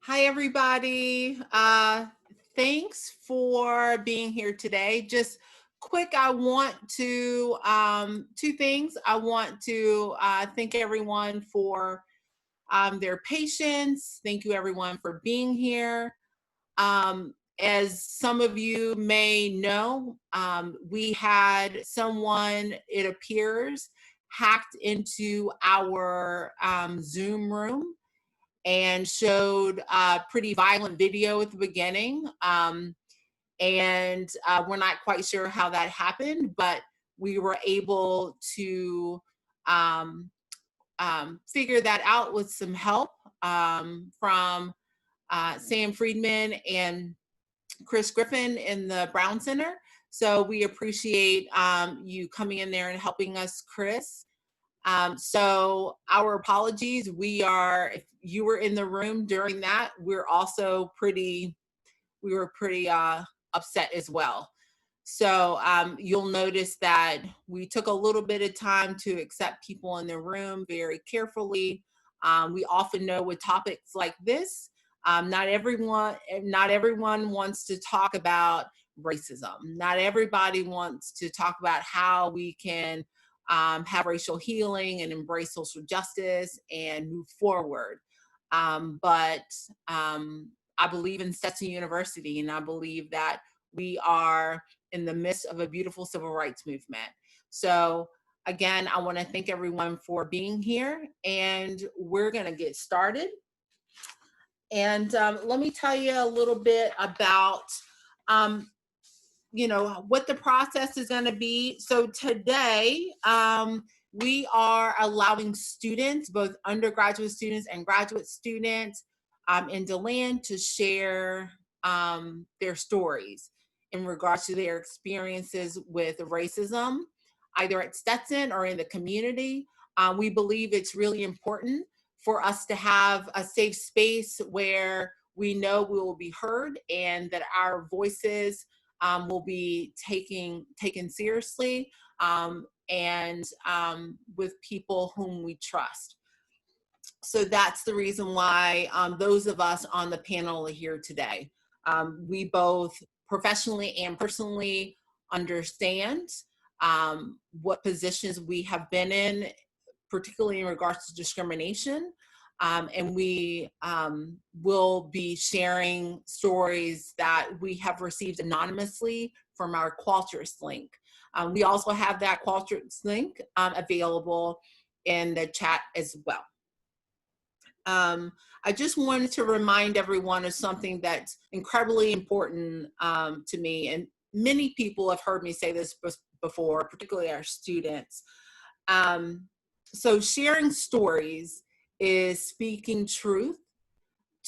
Hi, everybody. Thanks for being here today. Just quick, I want to, two things. I want to thank everyone for their patience. Thank you, everyone, for being here. As some of you may know, we had someone, it appears, hacked into our Zoom room and showed a pretty violent video at the beginning. And we're not quite sure how that happened, but we were able to um, figure that out with some help from Sam Friedman and Chris Griffin in the Brown Center. So we appreciate you coming in there and helping us, Chris. So our apologies. If you were in the room during that, we were pretty upset as well. So you'll notice that we took a little bit of time to accept people in the room very carefully. We often know with topics like this, not everyone wants to talk about racism. Not everybody wants to talk about how we can have racial healing and embrace social justice and move forward. But I believe in Stetson University, and I believe that we are in the midst of a beautiful civil rights movement. So, again, I want to thank everyone for being here, and we're going to get started. And let me tell you a little bit about um, what the process is going to be. So today we are allowing students, both undergraduate students and graduate students in DeLand, to share their stories in regards to their experiences with racism, either at Stetson or in the community. We believe it's really important for us to have a safe space where we know we will be heard and that our voices will be taken seriously, and with people whom we trust. So that's the reason why those of us on the panel are here today. We both professionally and personally understand what positions we have been in, particularly in regards to discrimination. And we will be sharing stories that we have received anonymously from our Qualtrics link. We also have that Qualtrics link available in the chat as well. I just wanted to remind everyone of something that's incredibly important to me, and many people have heard me say this before, particularly our students. So sharing stories is speaking truth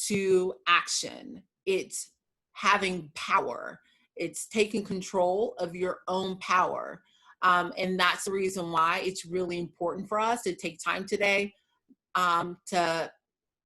to action. It's having power. It's taking control of your own power. And that's the reason why it's really important for us to take time today to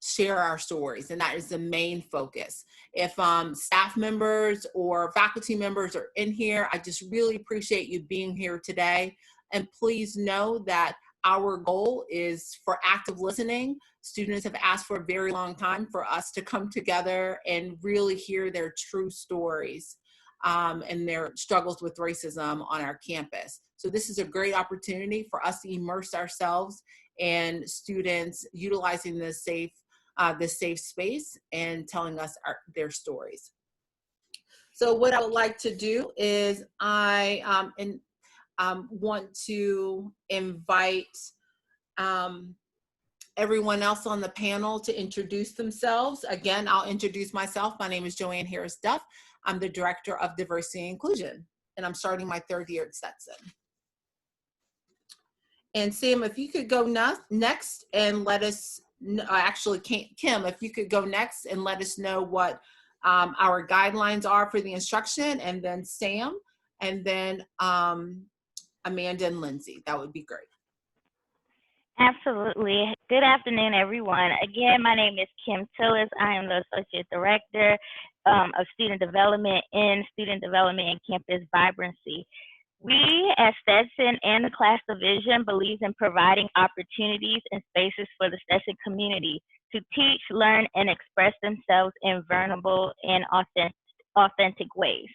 share our stories, and that is the main focus. If staff members or faculty members are in here, I just really appreciate you being here today. And please know that our goal is for active listening. Students have asked for a very long time for us to come together and really hear their true stories and their struggles with racism on our campus. So this is a great opportunity for us to immerse ourselves and students utilizing this safe space and telling us their stories. So what I would like to do is I want to invite everyone else on the panel to introduce themselves. Again, I'll introduce myself. My name is Joanne Harris Duff. I'm the Director of Diversity and Inclusion, and I'm starting my 3rd year at Stetson. And Sam, if you could go next and let us, actually Kim, if you could go next and let us know what our guidelines are for the instruction, and then Sam, and then Amanda and Lindsay, that would be great. Absolutely. Good afternoon, everyone. Again, my name is Kim Tillis. I am the Associate Director of Student Development and Campus Vibrancy. We at Stetson and the Class Division believes in providing opportunities and spaces for the Stetson community to teach, learn, and express themselves in vulnerable and authentic ways.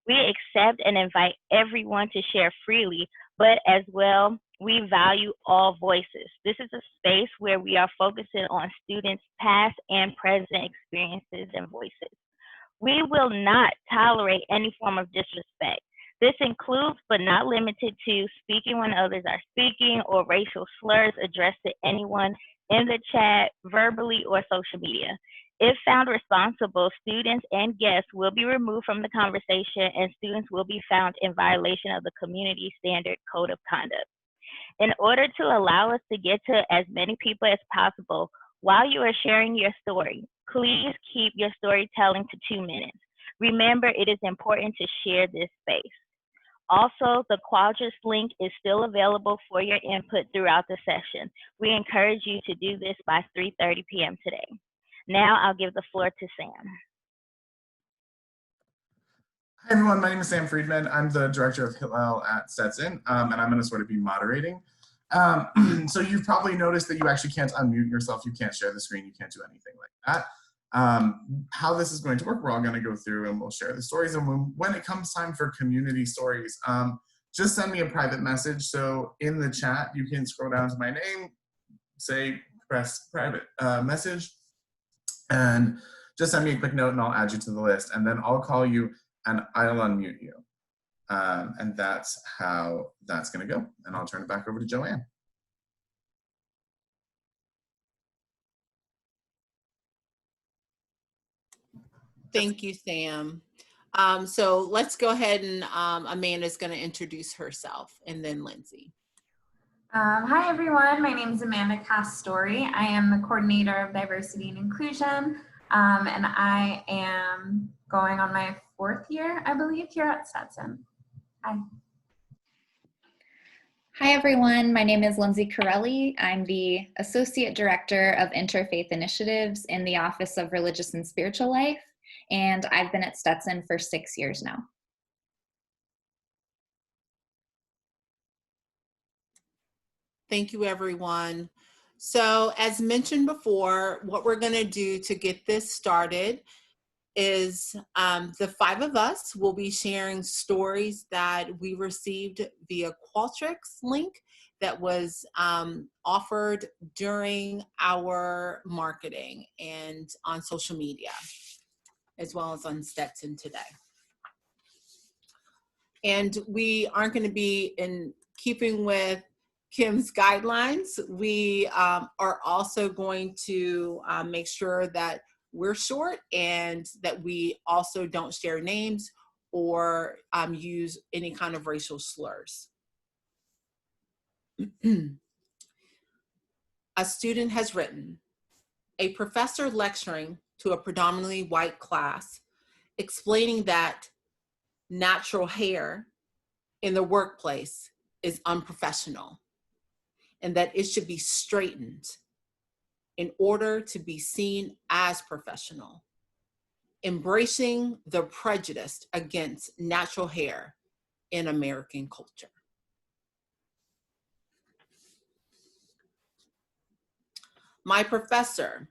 We accept and invite everyone to share freely, but as well, we value all voices. This is a space where we are focusing on students' past and present experiences and voices. We will not tolerate any form of disrespect. This includes, but not limited to, speaking when others are speaking or racial slurs addressed to anyone in the chat, verbally, or social media. If found responsible, students and guests will be removed from the conversation and students will be found in violation of the Community Standard Code of Conduct. In order to allow us to get to as many people as possible, while you are sharing your story, please keep your storytelling to 2 minutes. Remember, it is important to share this space. Also, the Quadrants link is still available for your input throughout the session. We encourage you to do this by 3:30 p.m. today. Now I'll give the floor to Sam. Hi everyone, my name is Sam Friedman. I'm the director of Hillel at Stetson, and I'm going to sort of be moderating. So you've probably noticed that you actually can't unmute yourself, you can't share the screen, you can't do anything like that. How this is going to work, we're all going to go through and we'll share the stories, and when it comes time for community stories, just send me a private message. So in the chat, you can scroll down to my name, press private message, and just send me a quick note and I'll add you to the list, and then I'll call you and I'll unmute you. And that's how that's going to go. And I'll turn it back over to Joanne. Thank you, Sam. So let's go ahead and Amanda's going to introduce herself, and then Lindsay. Hi everyone, my name is Amanda Castori. I am the coordinator of diversity and inclusion, and I am going on my 4th year, I believe, here at Stetson. Hi. Hi everyone, my name is Lindsay Corelli. I'm the Associate Director of Interfaith Initiatives in the Office of Religious and Spiritual Life, and I've been at Stetson for 6 years now. Thank you, everyone. So as mentioned before, what we're going to do to get this started is the 5 of us will be sharing stories that we received via Qualtrics link that was offered during our marketing and on social media, as well as on Stetson today. And we aren't going to be in keeping with Kim's guidelines. We are also going to make sure that we're short and that we also don't share names or use any kind of racial slurs. A student has written, a professor lecturing to a predominantly white class, explaining that natural hair in the workplace is unprofessional and that it should be straightened in order to be seen as professional, embracing the prejudice against natural hair in American culture. My professor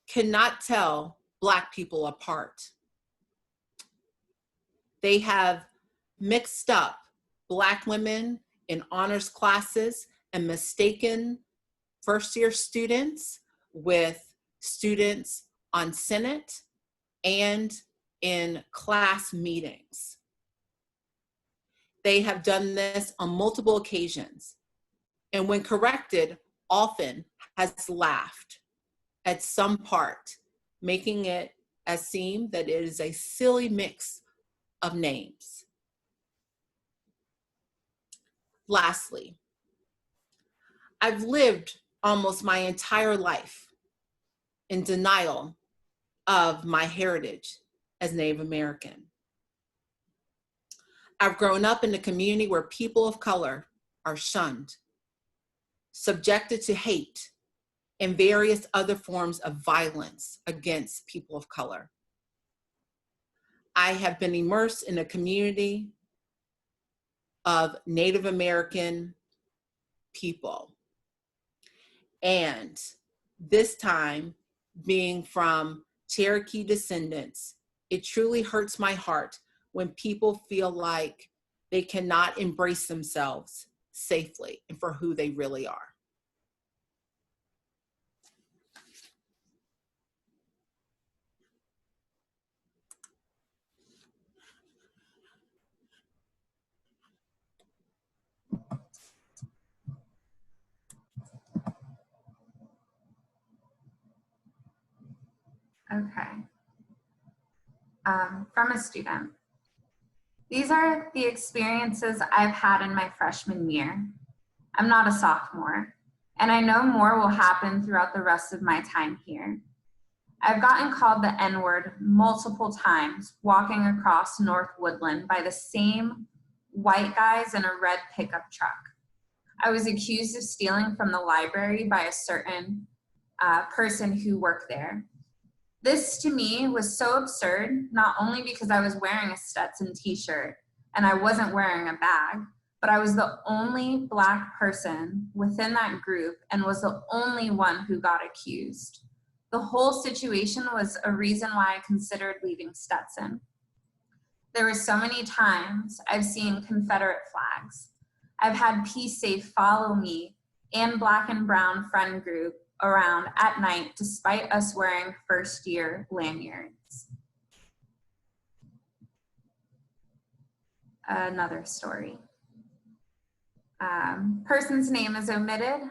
cannot tell Black people apart. They have mixed up Black women in honors classes and mistaken first-year students with students on Senate and in class meetings. They have done this on multiple occasions, and when corrected, often has laughed at some part, making it seem that it is a silly mix of names. Lastly, I've lived almost my entire life in denial of my heritage as Native American. I've grown up in a community where people of color are shunned, subjected to hate, and various other forms of violence against people of color. I have been immersed in a community of Native American people. And this time, being from Cherokee descendants, it truly hurts my heart when people feel like they cannot embrace themselves safely and for who they really are. Okay. From a student. These are the experiences I've had in my freshman year. I'm not a sophomore, and I know more will happen throughout the rest of my time here. I've gotten called the N-word multiple times walking across North Woodland by the same white guys in a red pickup truck. I was accused of stealing from the library by a certain person who worked there. This to me was so absurd, not only because I was wearing a Stetson t-shirt and I wasn't wearing a bag, but I was the only Black person within that group and was the only one who got accused. The whole situation was a reason why I considered leaving Stetson. There were so many times I've seen Confederate flags. I've had Peace Safe follow me and Black and Brown friend group around at night despite us wearing first year lanyards. Another story. Person's name is omitted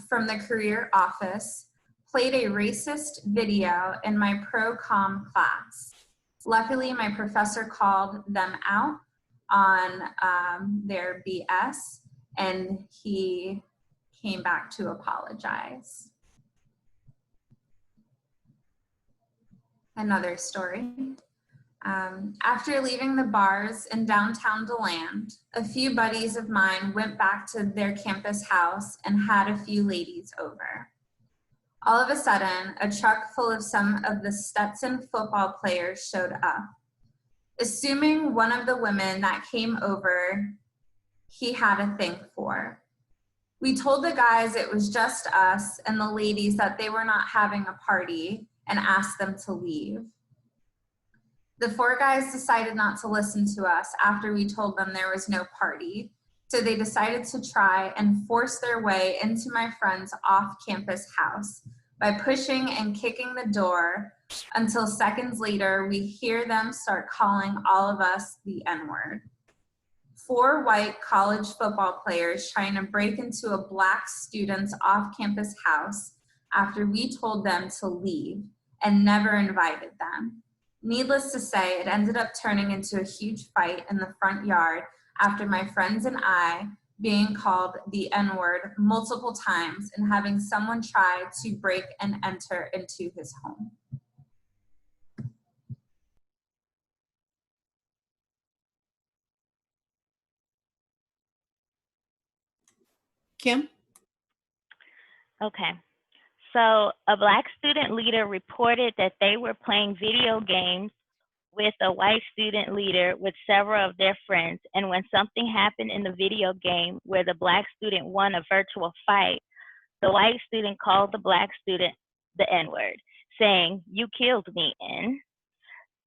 from the career office, played a racist video in my pro-com class. Luckily, my professor called them out on their BS, and he came back to apologize. Another story. After leaving the bars in downtown DeLand, a few buddies of mine went back to their campus house and had a few ladies over. All of a sudden, a truck full of some of the Stetson football players showed up. Assuming one of the women that came over, he had a thing for. We told the guys it was just us and the ladies that they were not having a party and asked them to leave. The four guys decided not to listen to us after we told them there was no party, so they decided to try and force their way into my friend's off-campus house by pushing and kicking the door until seconds later we hear them start calling all of us the N-word. 4 white college football players trying to break into a Black student's off-campus house after we told them to leave and never invited them. Needless to say, it ended up turning into a huge fight in the front yard after my friends and I being called the N-word multiple times and having someone try to break and enter into his home. Kim? Okay. So a Black student leader reported that they were playing video games with a white student leader with several of their friends, and when something happened in the video game where the Black student won a virtual fight, the white student called the Black student the N-word, saying, "You killed me, N."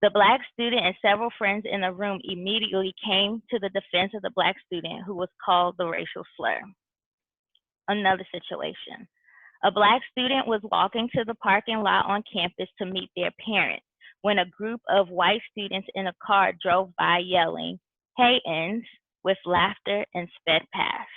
The Black student and several friends in the room immediately came to the defense of the Black student who was called the racial slur. Another situation. A Black student was walking to the parking lot on campus to meet their parents when a group of white students in a car drove by yelling, "Hey, Ns," with laughter and sped past.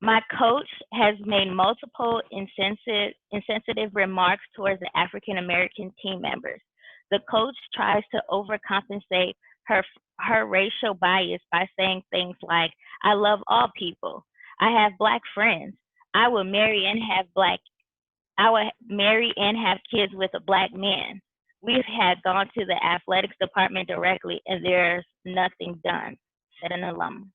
My coach has made multiple insensitive remarks towards the African American team members. The coach tries to overcompensate her racial bias by saying things like, "I love all people. I have Black friends. I will marry and have kids with a Black man. We had gone to the athletics department directly and there's nothing done," said an alum.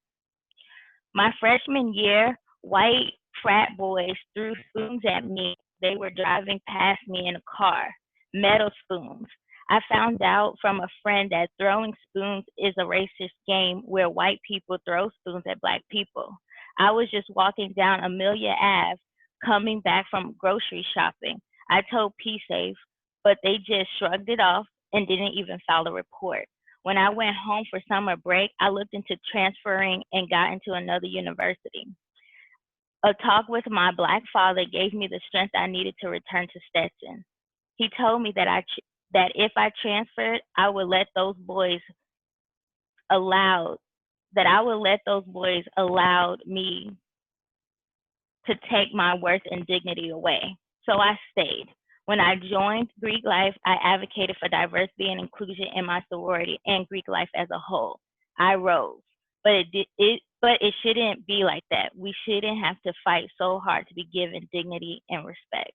My freshman year, white frat boys threw spoons at me. They were driving past me in a car, metal spoons. I found out from a friend that throwing spoons is a racist game where white people throw spoons at Black people. I was just walking down Amelia Ave coming back from grocery shopping. I told P-Safe, but they just shrugged it off and didn't even file a report. When I went home for summer break, I looked into transferring and got into another university. A talk with my Black father gave me the strength I needed to return to Stetson. He told me that that if I transferred, I would let those boys allowed me to take my worth and dignity away. So I stayed. When I joined Greek life, I advocated for diversity and inclusion in my sorority and Greek life as a whole. I rose, but it shouldn't be like that. We shouldn't have to fight so hard to be given dignity and respect.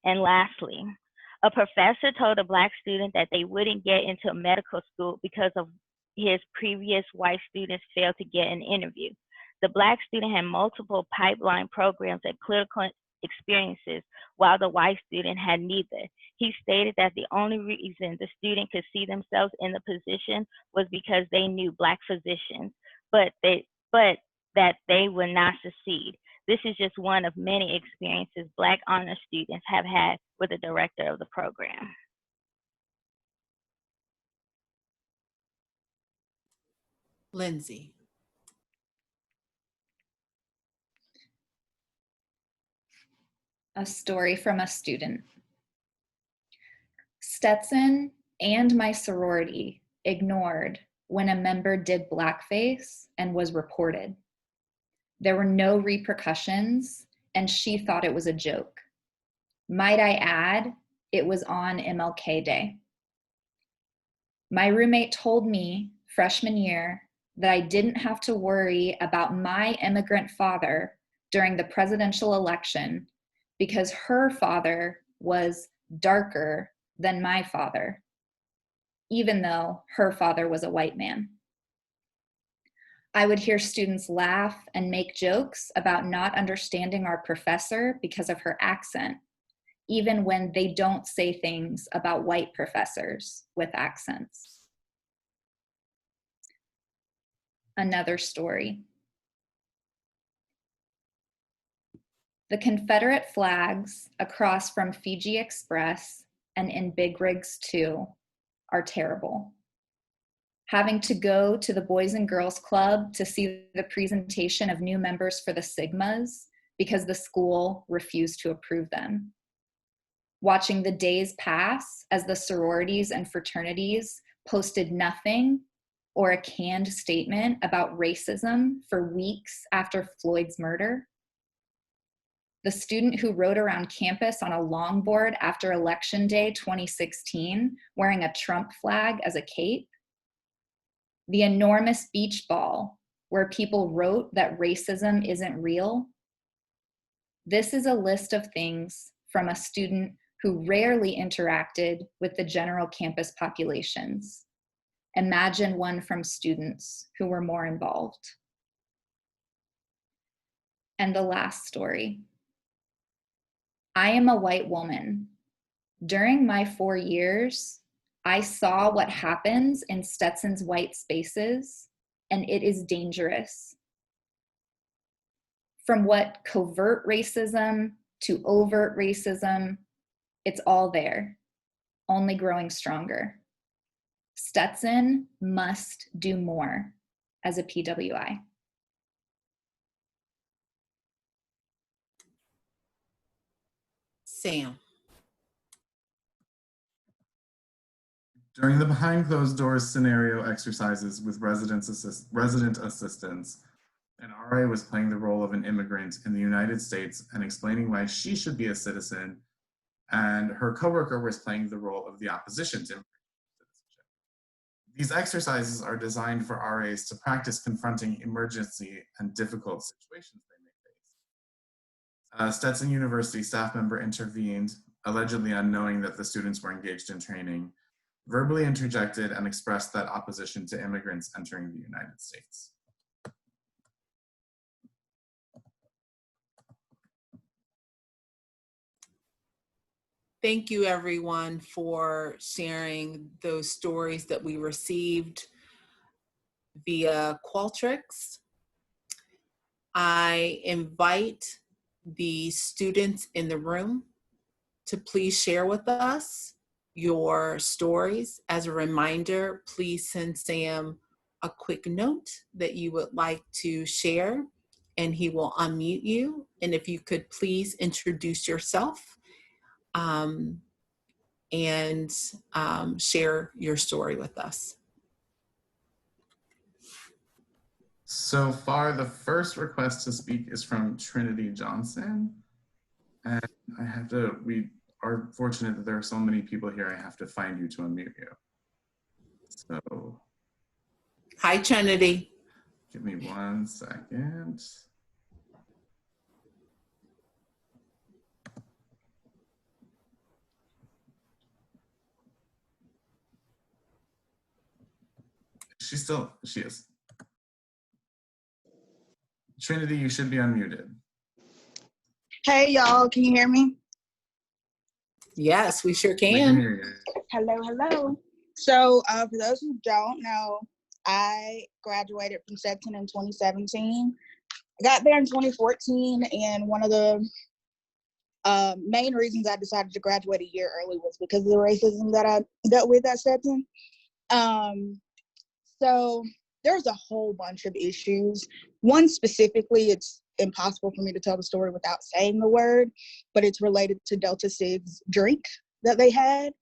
And lastly, a professor told a Black student that they wouldn't get into medical school because of his previous white students failed to get an interview. The Black student had multiple pipeline programs and clinical experiences, while the white student had neither. He stated that the only reason the student could see themselves in the position was because they knew Black physicians, but that they would not succeed. This is just one of many experiences Black honor students have had with the director of the program. Lindsay. A story from a student. Stetson and my sorority ignored when a member did blackface and was reported. There were no repercussions, and she thought it was a joke. Might I add, it was on MLK Day. My roommate told me freshman year that I didn't have to worry about my immigrant father during the presidential election because her father was darker than my father, even though her father was a white man. I would hear students laugh and make jokes about not understanding our professor because of her accent, even when they don't say things about white professors with accents. Another story. The Confederate flags across from Fiji Express and in Big Rigs 2 are terrible. Having to go to the Boys and Girls Club to see the presentation of new members for the Sigmas because the school refused to approve them. Watching the days pass as the sororities and fraternities posted nothing or a canned statement about racism for weeks after Floyd's murder. The student who rode around campus on a longboard after Election Day 2016 wearing a Trump flag as a cape. The enormous beach ball where people wrote that racism isn't real. This is a list of things from a student who rarely interacted with the general campus populations. Imagine one from students who were more involved. And the last story. I am a white woman. During my 4 years, I saw what happens in Stetson's white spaces, and it is dangerous. From what covert racism to overt racism, it's all there, only growing stronger. Stetson must do more as a PWI. Sam. During the behind closed doors scenario exercises with resident assistants, an RA was playing the role of an immigrant in the United States and explaining why she should be a citizen, and her coworker was playing the role of the opposition to citizenship. These exercises are designed for RAs to practice confronting emergency and difficult situations they may face. A Stetson University staff member intervened, allegedly unknowing that the students were engaged in training, verbally interjected and expressed that opposition to immigrants entering the United States. Thank you, everyone, for sharing those stories that we received via Qualtrics. I invite the students in the room to please share with us your stories. As a reminder, please send Sam a quick note that you would like to share, and he will unmute you. And if you could please introduce yourself and share your story with us. So far, the first request to speak is from Trinity Johnson. And we are fortunate that there are so many people here. I have to find you to unmute you. So. Hi, Trinity. Give me 1 second. She is. Trinity, you should be unmuted. Hey y'all, can you hear me? Yes, we sure can. We can hear you. Hello. So for those who don't know, I graduated from Stetson in 2017. I got there in 2014, and one of the main reasons I decided to graduate a year early was because of the racism that I dealt with at Stetson. So there's a whole bunch of issues. One specifically, it's impossible for me to tell the story without saying the word, but it's related to Delta Sig's drink that they had.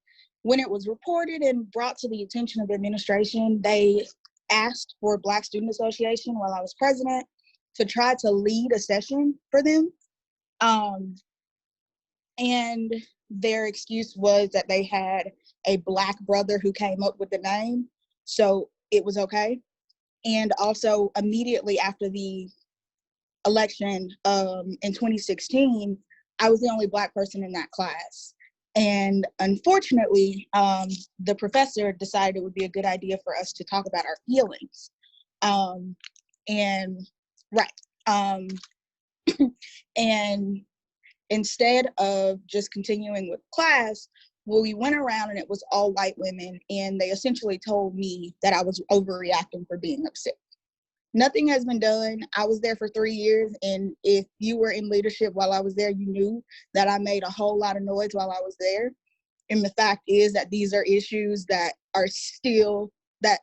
When it was reported and brought to the attention of the administration, they asked for Black Student Association while I was president to try to lead a session for them. And their excuse was that they had a Black brother who came up with the name, so it was okay. And also immediately after the election in 2016, I was the only Black person in that class. And unfortunately, the professor decided it would be a good idea for us to talk about our feelings. And instead of just continuing with class, well, we went around and it was all white women, and they essentially told me that I was overreacting for being upset. Nothing has been done. I was there for 3 years, and if you were in leadership while I was there, you knew that I made a whole lot of noise while I was there. And the fact is that these are issues that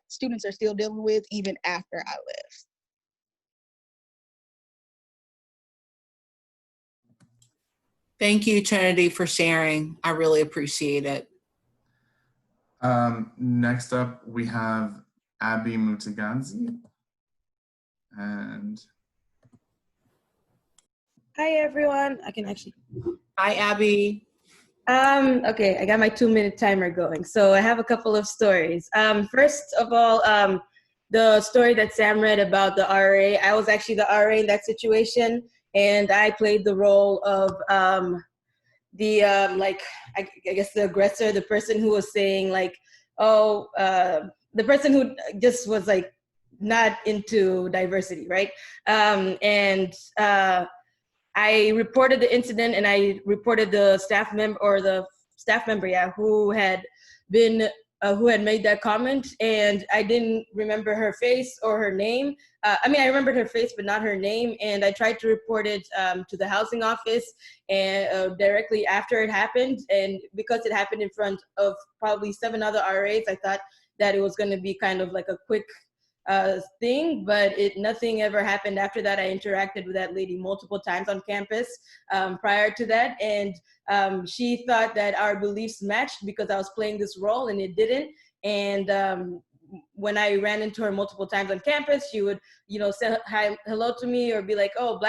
students are still dealing with even after I left. Thank you, Trinity, for sharing. I really appreciate it. Next up, we have Abby Mutaganzi. And hi everyone. Hi, Abby. Okay, I got my 2-minute timer going. So I have a couple of stories. First of all, the story that Sam read about the RA, I was actually the RA in that situation, and I played the role of I guess the aggressor, the person who was saying like, the person who just was like not into diversity, right? I reported the incident, and I reported the staff member, who had made that comment, and I didn't remember her face or her name. I remembered her face, but not her name, and I tried to report it to the housing office and directly after it happened, and because it happened in front of probably 7 other RAs, I thought that it was going to be kind of like a quick thing, but nothing ever happened after that. I interacted with that lady multiple times on campus prior to that, and she thought that our beliefs matched because I was playing this role, and it didn't. And when I ran into her multiple times on campus, she would, say hello to me or be like, "Oh,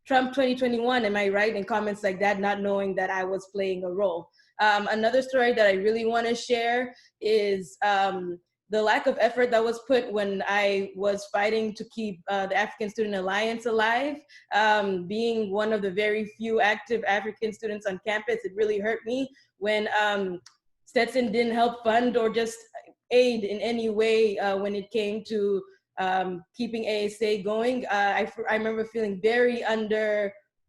Trump 2021, am I right?" and comments like that, not knowing that I was playing a role. Another story that I really want to share is the lack of effort that was put when I was fighting to keep the African Student Alliance alive. Being one of the very few active African students on campus, it really hurt me when Stetson didn't help fund or just aid in any way when it came to keeping ASA going. I remember feeling very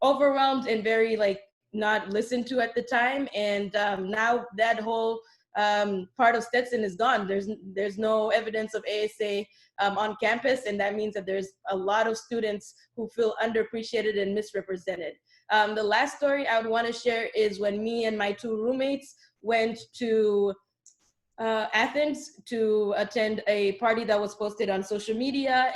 overwhelmed and very not listened to at the time. And now that whole part of Stetson is gone. There's no evidence of ASA on campus, and that means that there's a lot of students who feel underappreciated and misrepresented. The last story I would want to share is when me and my 2 roommates went to Athens to attend a party that was posted on social media,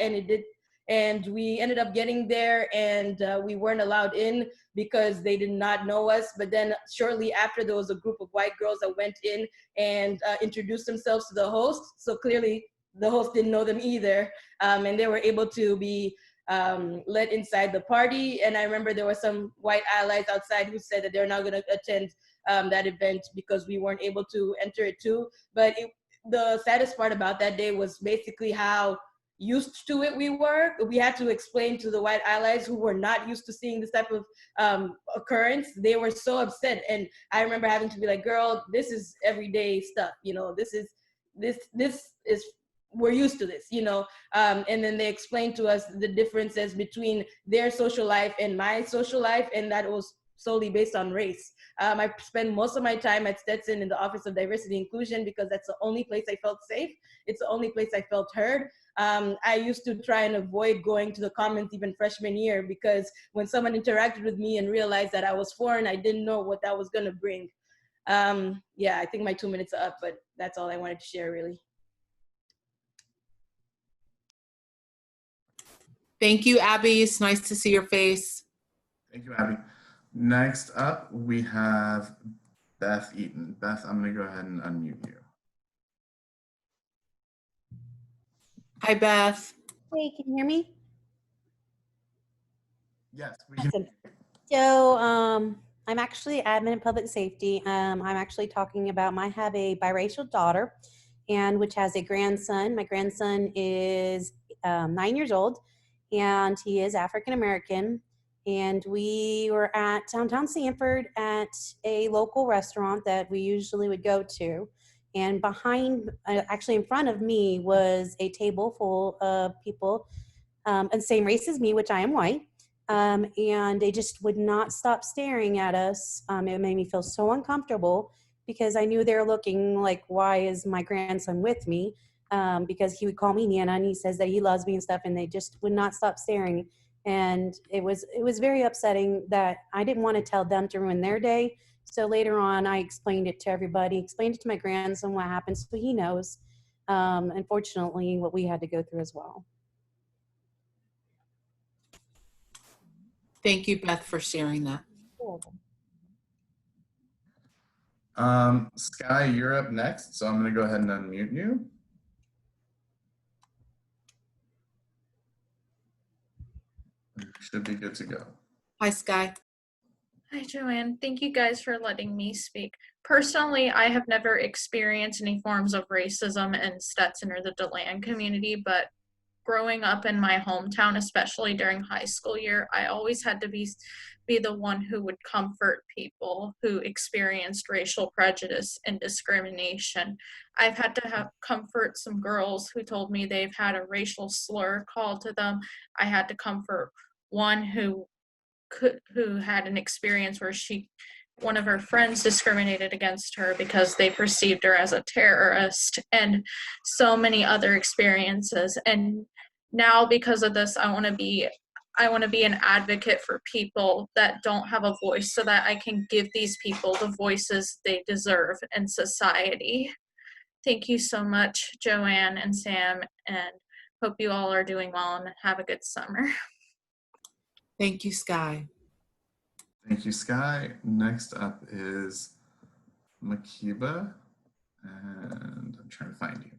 and we ended up getting there, and we weren't allowed in because they did not know us. But then shortly after, there was a group of white girls that went in and introduced themselves to the host. So clearly the host didn't know them either, and they were able to be let inside the party. And I remember there were some white allies outside who said that they're not going to attend that event because we weren't able to enter it too. But the saddest part about that day was basically how used to it we were. We had to explain to the white allies who were not used to seeing this type of occurrence. They were so upset, and I remember having to be like, girl, this is everyday stuff, you know, this is we're used to this, you know. And then they explained to us the differences between their social life and my social life, and that was solely based on race. I spend most of my time at Stetson in the Office of Diversity and Inclusion because that's the only place I felt safe. It's the only place I felt heard. I used to try and avoid going to the Commons even freshman year because when someone interacted with me and realized that I was foreign, I didn't know what that was gonna bring. Yeah, I think my 2 minutes are up, but that's all I wanted to share, really. Thank you, Abby. It's nice to see your face. Thank you, Abby. Next up, we have Beth Eaton. Beth, I'm going to go ahead and unmute you. Hi, Beth. Hey, can you hear me? Yes, we can. Awesome. So I'm actually admin in public safety. I'm actually talking about, I have a biracial daughter, and which has a grandson. My grandson is 9 years old, and he is African American. And we were at downtown Sanford at a local restaurant that we usually would go to. And behind, actually in front of me, was a table full of people and same race as me, which I am white. And they just would not stop staring at us. It made me feel so uncomfortable because I knew they were looking like, why is my grandson with me? Because he would call me Nana, and he says that he loves me and stuff, and they just would not stop staring. And it was very upsetting that I didn't want to tell them to ruin their day. So later on, I explained it to everybody, explained it to my grandson what happened, so he knows, unfortunately, what we had to go through as well. Thank you, Beth, for sharing that. Sky, you're up next, so I'm going to go ahead and unmute you. Should be good to go. Hi, Sky. Hi, Joanne. Thank you guys for letting me speak. Personally, I have never experienced any forms of racism in Stetson or the DeLand community, but growing up in my hometown, especially during high school year, I always had to be the one who would comfort people who experienced racial prejudice and discrimination. I've had to comfort some girls who told me they've had a racial slur called to them. I had to comfort one who had an experience where one of her friends discriminated against her because they perceived her as a terrorist, and so many other experiences. And now because of this, I want to be an advocate for people that don't have a voice so that I can give these people the voices they deserve in society. Thank you so much, Joanne and Sam, and hope you all are doing well and have a good summer. Thank you, Sky. Thank you, Sky. Next up is Makiba, and I'm trying to find you.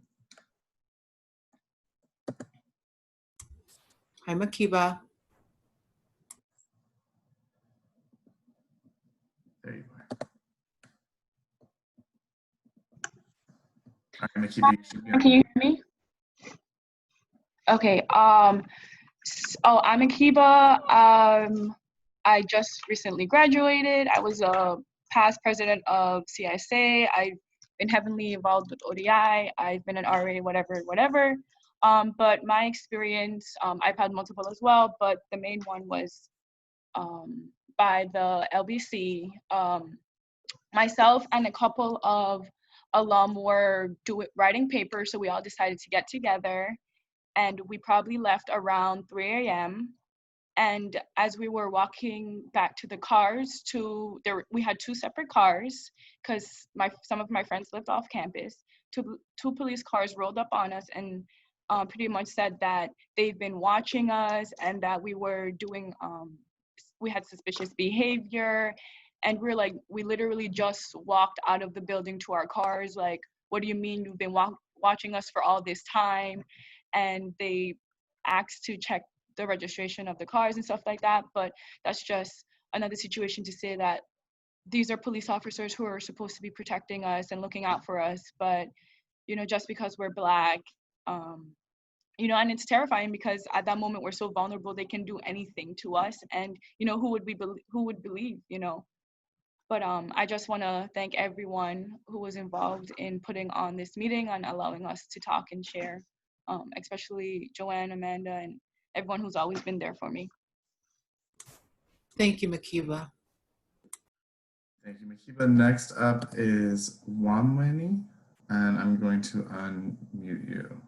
Hi, Makiba. There you are. All right, Makiba, you should be on. Can you hear me? Okay. I'm Akiba. I just recently graduated. I was a past president of CISA. I've been heavily involved with ODI. I've been an RA, whatever. But my experience, I've had multiple as well, but the main one was by the LBC. Myself and a couple of alum were writing papers, so we all decided to get together, and we probably left around 3 a.m. And as we were walking back to the cars, we had two separate cars because some of my friends lived off campus. Two police cars rolled up on us and pretty much said that they've been watching us and that we were doing, we had suspicious behavior. And we literally just walked out of the building to our cars. Like, what do you mean you've been watching us for all this time? And they asked to check the registration of the cars and stuff like that. But that's just another situation to say that these are police officers who are supposed to be protecting us and looking out for us. But, just because we're Black, and it's terrifying because at that moment we're so vulnerable, they can do anything to us. And, who would believe, But I just want to thank everyone who was involved in putting on this meeting and allowing us to talk and share, especially Joanne, Amanda, and everyone who's always been there for me. Thank you, Makiba. Thank you, Makiba. Next up is Wamweni, and I'm going to unmute you.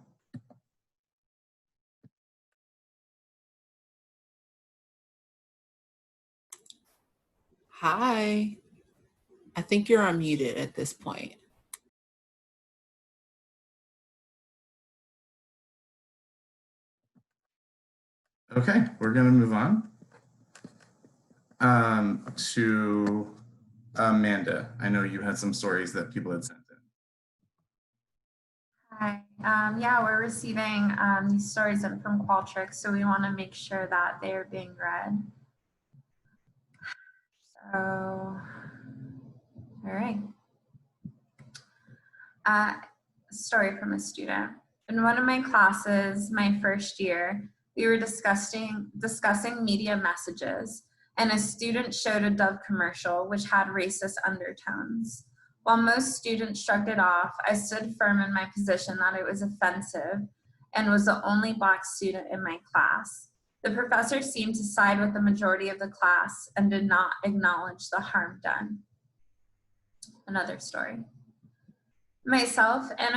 Hi. I think you're unmuted at this point. Okay, we're going to move on to Amanda. I know you had some stories that people had sent in. Hi. Yeah, we're receiving these stories in from Qualtrics, so we want to make sure that they are being read. So, all right. Story from a student. In one of my classes, my first year, we were discussing media messages, and a student showed a Dove commercial which had racist undertones. While most students shrugged it off, I stood firm in my position that it was offensive and was the only Black student in my class. The professor seemed to side with the majority of the class and did not acknowledge the harm done. Another story. Myself and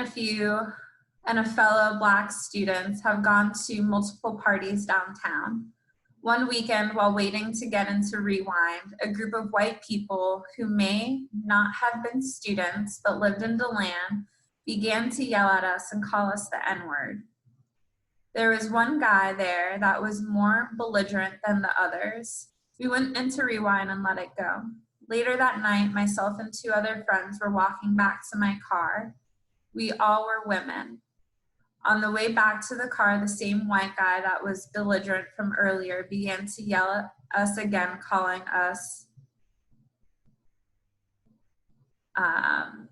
a fellow Black students have gone to multiple parties downtown. One weekend, while waiting to get into Rewind, a group of white people who may not have been students but lived in DeLand began to yell at us and call us the N-word. There was one guy there that was more belligerent than the others. We went into Rewind and let it go. Later that night, myself and two other friends were walking back to my car. We all were women. On the way back to the car, the same white guy that was belligerent from earlier began to yell at us again, calling us, I'm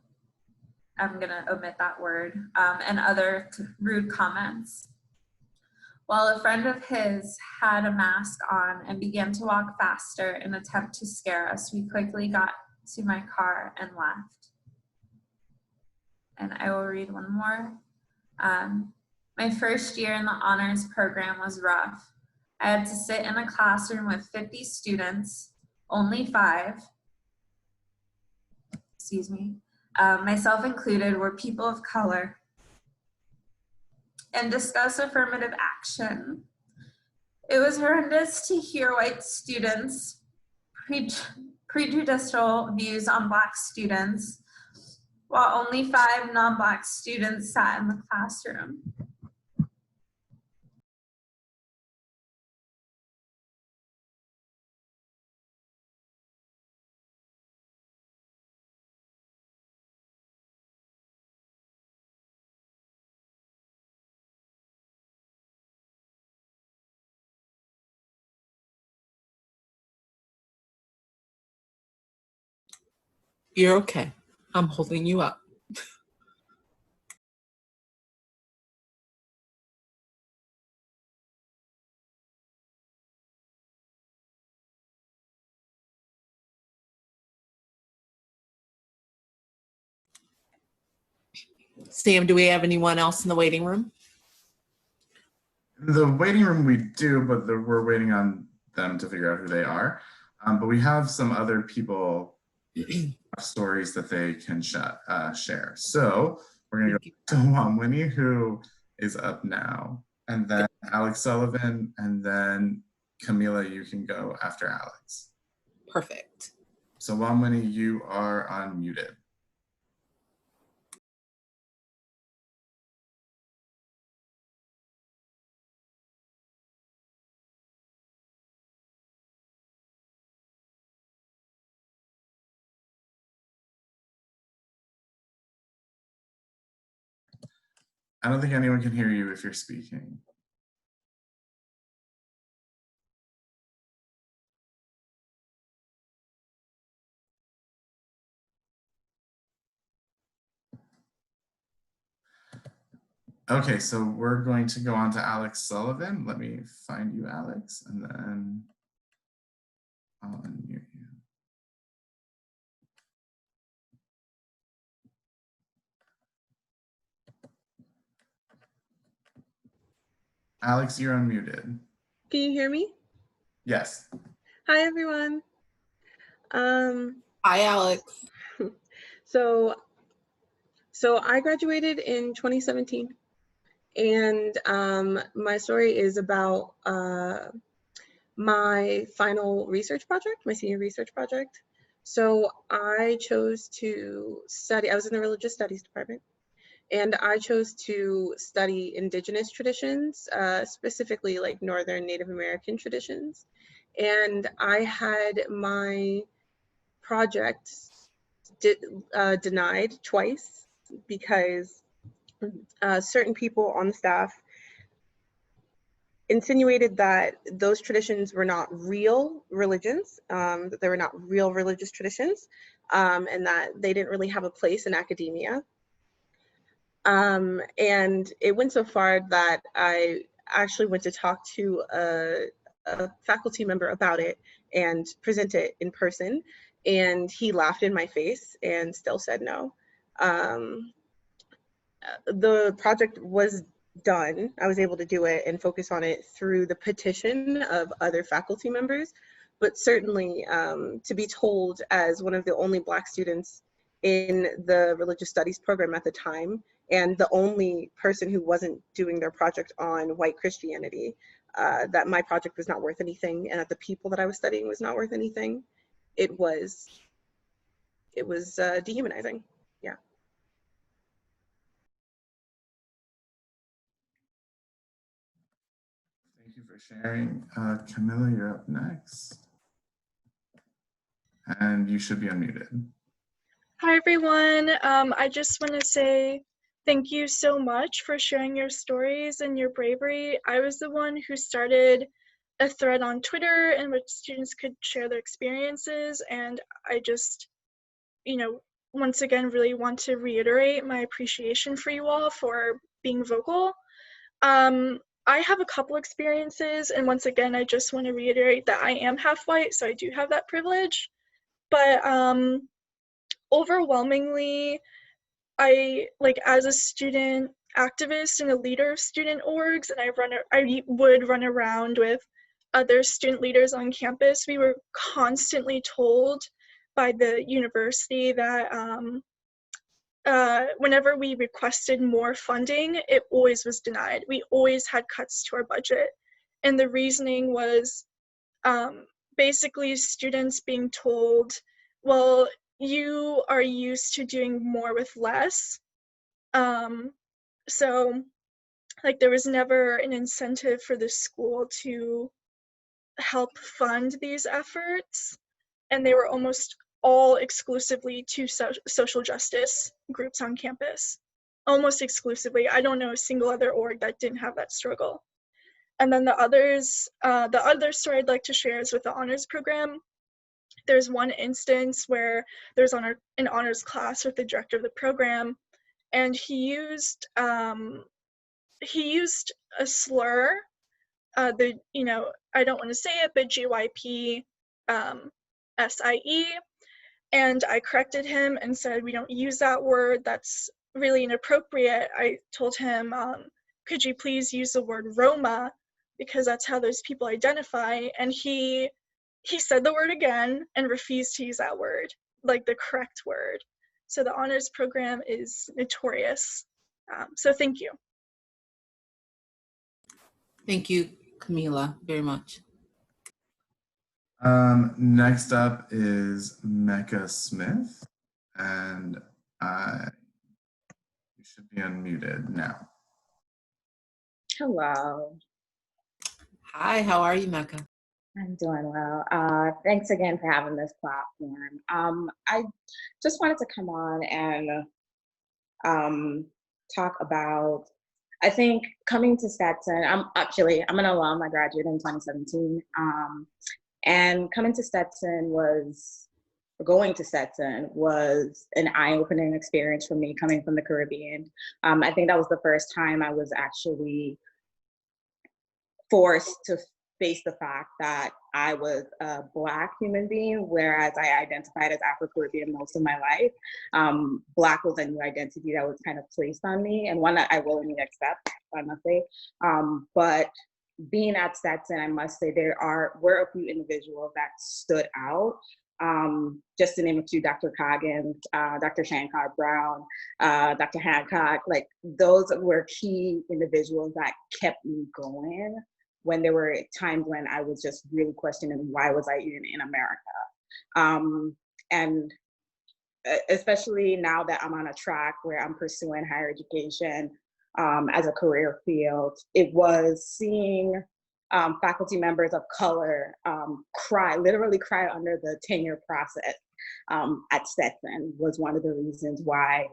gonna omit that word, and other rude comments. While a friend of his had a mask on and began to walk faster in an attempt to scare us, we quickly got to my car and left. And I will read one more. My first year in the honors program was rough. I had to sit in a classroom with 50 students, only 5, myself included, were people of color, and discuss affirmative action. It was horrendous to hear white students' prejudicial views on Black students, while only 5 non-Black students sat in the classroom. You're okay. I'm holding you up. Sam, do we have anyone else in the waiting room? The waiting room we do, but we're waiting on them to figure out who they are. But we have some other people stories that they can share. So we're going to go to Wamwini, who is up now, and then Alex Sullivan, and then Camila, you can go after Alex. Perfect. So Wamwini, you are unmuted. I don't think anyone can hear you if you're speaking. Okay, so we're going to go on to Alex Sullivan. Let me find you, Alex, and then I'll unmute you. Alex, you're unmuted. Can you hear me? Yes. Hi, everyone. Hi, Alex. So I graduated in 2017, and my story is about my final research project, my senior research project. So I chose to study, I was in the religious studies department, and I chose to study indigenous traditions, specifically like Northern Native American traditions. And I had my project denied twice because certain people on the staff insinuated that those traditions were not real religions, that they were not real religious traditions, and that they didn't really have a place in academia. And it went so far that I actually went to talk to a faculty member about it and present it in person, and he laughed in my face and still said no. The project was done. I was able to do it and focus on it through the petition of other faculty members, but certainly to be told as one of the only Black students in the religious studies program at the time, and the only person who wasn't doing their project on white Christianity, that my project was not worth anything, and that the people that I was studying was not worth anything. It was dehumanizing. Yeah. Thank you for sharing. Camilla, you're up next. And you should be unmuted. Hi, everyone. I just want to say thank you so much for sharing your stories and your bravery. I was the one who started a thread on Twitter in which students could share their experiences, and I just, once again, really want to reiterate my appreciation for you all for being vocal. I have a couple experiences, and once again, I just want to reiterate that I am half white, so I do have that privilege. But overwhelmingly, as a student activist and a leader of student orgs, and I would run around with other student leaders on campus, we were constantly told by the university that whenever we requested more funding, it always was denied. We always had cuts to our budget. And the reasoning was basically students being told, well, you are used to doing more with less. So there was never an incentive for the school to help fund these efforts. And they were almost all exclusively to social justice groups on campus. Almost exclusively. I don't know a single other org that didn't have that struggle. And then the other story I'd like to share is with the honors program. There's one instance where there's an honors class with the director of the program, and he used a slur. I don't want to say it, but GYP SIE, and I corrected him and said, we don't use that word, that's really inappropriate. I told him, could you please use the word Roma, because that's how those people identify, and he said the word again and refused to use that word. like the correct word. So the honors program is notorious. So thank you. Thank you, Camila, very much. Next up is Mecca Smith, and you should be unmuted now. Hello. Hi, how are you, Mecca? I'm doing well. Thanks again for having this platform. I just wanted to come on and talk about, I think coming to Stetson, I'm an alum, I graduated in 2017. And going to Stetson was an eye-opening experience for me coming from the Caribbean. I think that was the first time I was actually forced to face the fact that I was a Black human being, whereas I identified as Afro-Caribbean most of my life. Black was a new identity that was kind of placed on me, and one that I willingly accept, I must say. But being at Stetson, I must say were a few individuals that stood out. Just to name a few, Dr. Coggins, Dr. Shankar Brown, Dr. Hancock, like those were key individuals that kept me going when there were times when I was just really questioning why was I even in America. And especially now that I'm on a track where I'm pursuing higher education as a career field, it was seeing faculty members of color literally cry under the tenure process at Stetson was one of the reasons why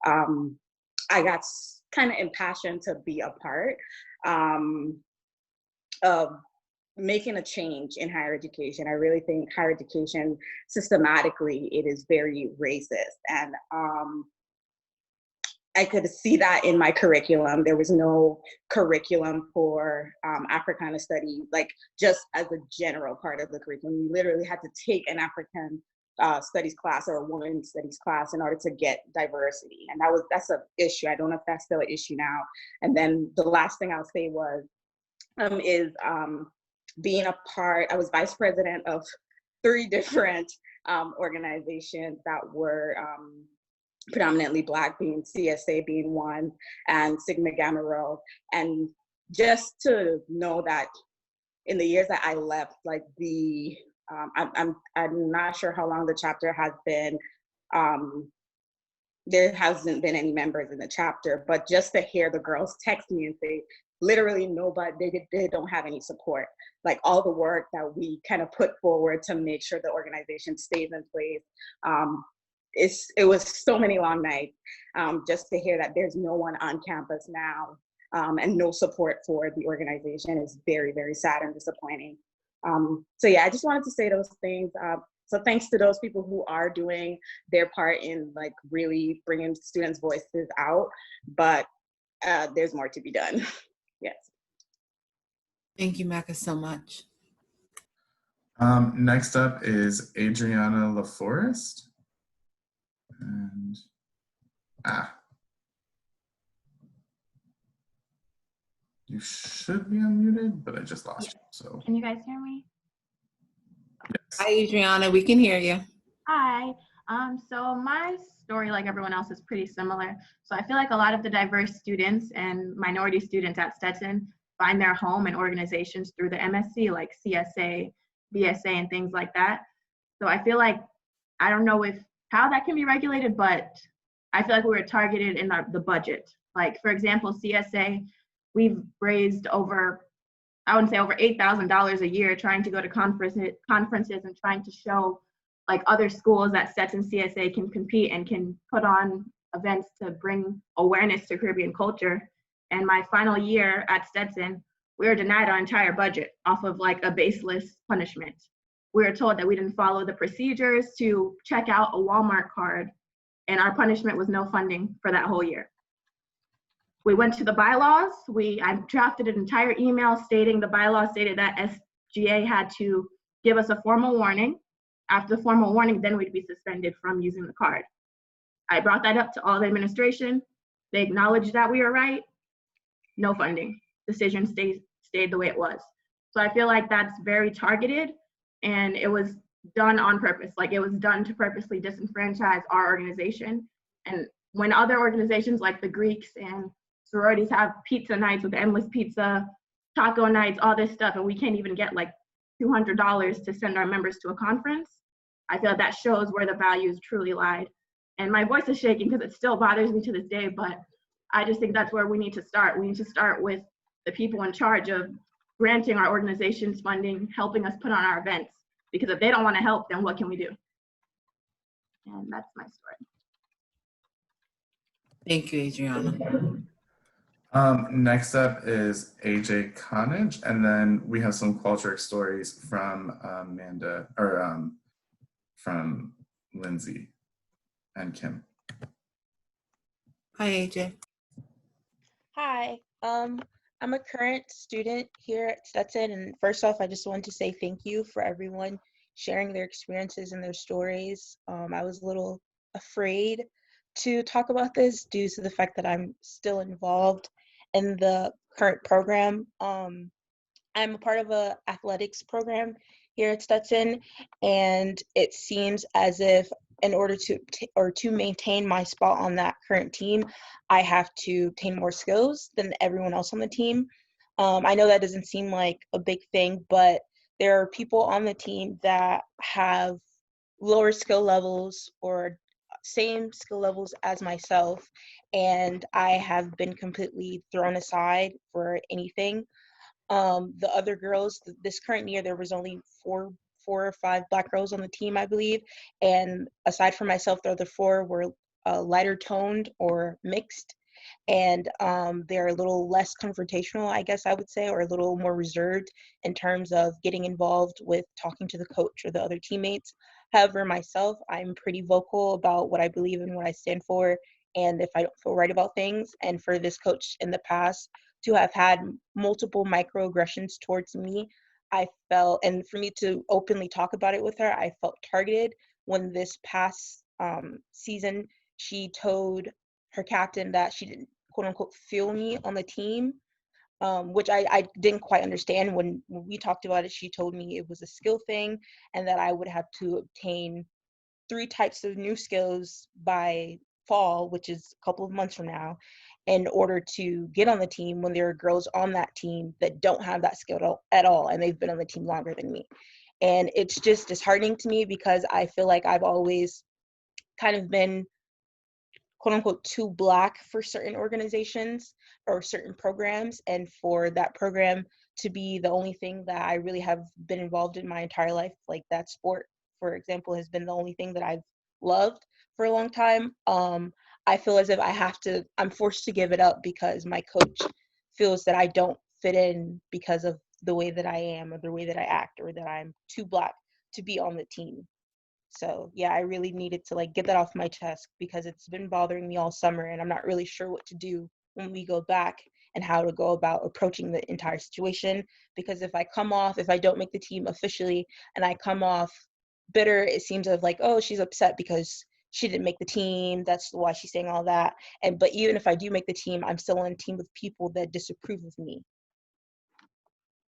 I got kind of impassioned to be a part of making a change in higher education. I really think higher education, systematically, it is very racist. And I could see that in my curriculum. There was no curriculum for Africana studies, like just as a general part of the curriculum. You literally had to take an African studies class or a women studies class in order to get diversity. And that's an issue. I don't know if that's still an issue now. And then the last thing I'll say is being a part, I was vice president of 3 different organizations that were predominantly Black, being CSA being one, and Sigma Gamma Rho. And just to know that in the years that I left, like I'm not sure how long the chapter has been, there hasn't been any members in the chapter, but just to hear the girls text me and say, literally nobody, they don't have any support. Like all the work that we kind of put forward to make sure the organization stays in place. It was so many long nights just to hear that there's no one on campus now and no support for the organization is very, very sad and disappointing. So yeah, I just wanted to say those things. So thanks to those people who are doing their part in like really bringing students' voices out, but there's more to be done. Yes. Thank you, Mecca, so much. Next up is Adriana LaForest. And you should be unmuted, but I just lost you. So can you guys hear me? Yes. Hi, Adriana, we can hear you. Hi. So my story, like everyone else, is pretty similar. So I feel like a lot of the diverse students and minority students at Stetson find their home in organizations through the MSc, like CSA, BSA, and things like that. So I feel like, I don't know how that can be regulated, but I feel like we were targeted in the budget. Like, for example, CSA, we've raised over $8,000 a year trying to go to conferences and trying to show like other schools that Stetson CSA can compete and can put on events to bring awareness to Caribbean culture. And my final year at Stetson, we were denied our entire budget off of like a baseless punishment. We were told that we didn't follow the procedures to check out a Walmart card, and our punishment was no funding for that whole year. We went to the bylaws. I drafted an entire email stating the bylaws stated that SGA had to give us a formal warning. After the formal warning, then we'd be suspended from using the card. I brought that up to all the administration. They acknowledged that we were right. No funding. Decision stayed the way it was. So I feel like that's very targeted, and it was done on purpose. Like it was done to purposely disenfranchise our organization. And when other organizations like the Greeks and sororities have pizza nights with endless pizza, taco nights, all this stuff, and we can't even get like $200 to send our members to a conference, I feel like that shows where the values truly lied. And my voice is shaking because it still bothers me to this day, but I just think that's where we need to start. We need to start with the people in charge of granting our organizations funding, helping us put on our events. Because if they don't want to help, then what can we do? And that's my story. Thank you, Adriana. Next up is AJ Connage, and then we have some culture stories from Amanda, or from Lindsay and Kim. Hi, AJ. Hi, I'm a current student here at Stetson, and first off, I just want to say thank you for everyone sharing their experiences and their stories. I was a little afraid to talk about this due to the fact that I'm still involved in the current program. I'm a part of a athletics program here at Stetson, and it seems as if in order to maintain my spot on that current team, I have to obtain more skills than everyone else on the team. I know that doesn't seem like a big thing, but there are people on the team that have lower skill levels or same skill levels as myself, and I have been completely thrown aside for anything. The other girls, this current year, there was only four or five Black girls on the team, I believe, and aside from myself, the other four were lighter toned or mixed, and they're a little less confrontational, I guess I would say, or a little more reserved in terms of getting involved with talking to the coach or the other teammates. However, myself, I'm pretty vocal about what I believe and what I stand for, and if I don't feel right about things. And for this coach in the past to have had multiple microaggressions towards me, I felt, and for me to openly talk about it with her, I felt targeted when this past season she told her captain that she didn't, quote unquote, feel me on the team, which I didn't quite understand. When we talked about it, she told me it was a skill thing and that I would have to obtain 3 types of new skills by fall, which is a couple of months from now, in order to get on the team when there are girls on that team that don't have that skill at all, and they've been on the team longer than me. And it's just disheartening to me because I feel like I've always kind of been, quote unquote, too Black for certain organizations or certain programs, and for that program to be the only thing that I really have been involved in my entire life, like that sport, for example, has been the only thing that I've loved for a long time. I feel as if I'm forced to give it up because my coach feels that I don't fit in because of the way that I am or the way that I act, or that I'm too Black to be on the team. So yeah, I really needed to like get that off my chest because it's been bothering me all summer, and I'm not really sure what to do when we go back and how to go about approaching the entire situation. Because if I don't make the team officially and I come off bitter, it seems like, oh, she's upset because she didn't make the team, that's why she's saying all that. But even if I do make the team, I'm still on a team with people that disapprove of me.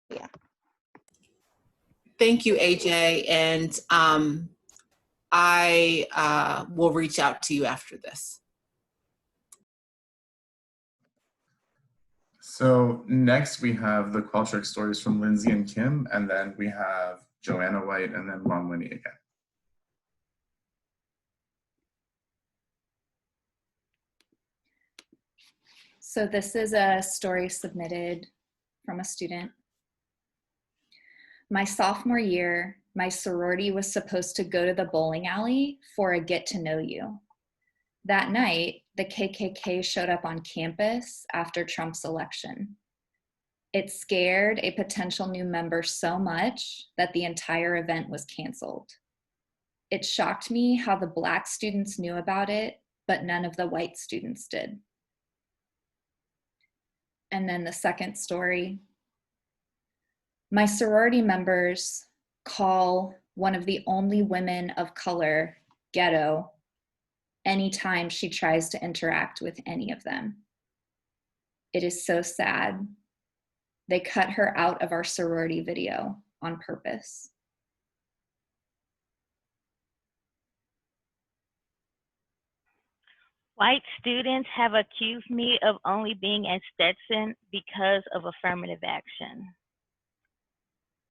Yeah. Thank you, AJ. And I will reach out to you after this. So next we have the culture stories from Lindsay and Kim, and then we have Joanna White, and then Mom Winnie again. So this is a story submitted from a student. My sophomore year, my sorority was supposed to go to the bowling alley for a get to know you. That night, the KKK showed up on campus after Trump's election. It scared a potential new member so much that the entire event was canceled. It shocked me how the Black students knew about it, but none of the white students did. And then the second story. My sorority members call one of the only women of color ghetto anytime she tries to interact with any of them. It is so sad. They cut her out of our sorority video on purpose. White students have accused me of only being at Stetson because of affirmative action.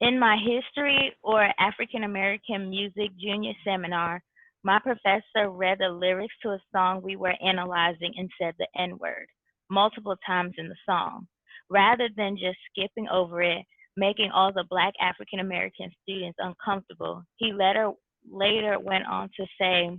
In my history or African American music junior seminar, my professor read the lyrics to a song we were analyzing and said the N-word multiple times in the song. Rather than just skipping over it, making all the Black African American students uncomfortable, he later went on to say,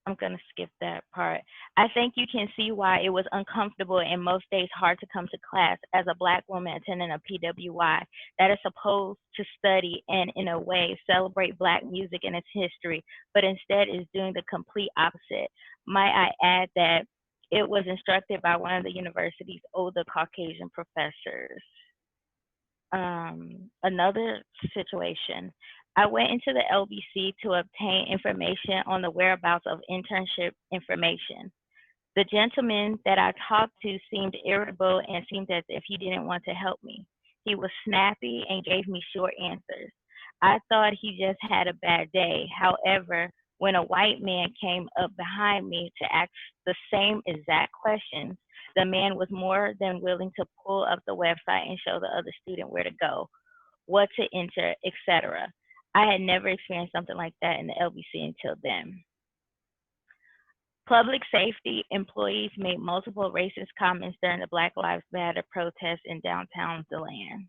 I'm going to skip that part. I think you can see why it was uncomfortable and most days hard to come to class as a Black woman attending a PWI that is supposed to study and, in a way, celebrate Black music and its history, but instead is doing the complete opposite. Might I add that it was instructed by one of the university's older Caucasian professors. Another situation. I went into the LBC to obtain information on the whereabouts of internship information. The gentleman that I talked to seemed irritable and seemed as if he didn't want to help me. He was snappy and gave me short answers. I thought he just had a bad day. However, when a white man came up behind me to ask the same exact questions, the man was more than willing to pull up the website and show the other student where to go, what to enter, etc. I had never experienced something like that in the LBC until then. Public safety employees made multiple racist comments during the Black Lives Matter protest in downtown DeLand.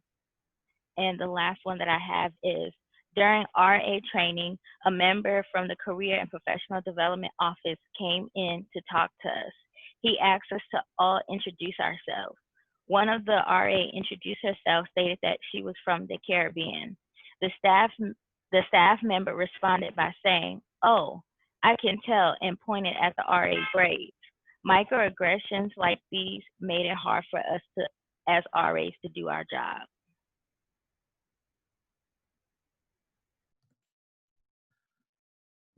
And the last one that I have is, during RA training, a member from the Career and Professional Development Office came in to talk to us. He asked us to all introduce ourselves. One of the RA introduced herself, stated that she was from the Caribbean. The staff member responded by saying, "Oh, I can tell," and pointed at the RA grades. Microaggressions like these made it hard for us as RAs to do our job.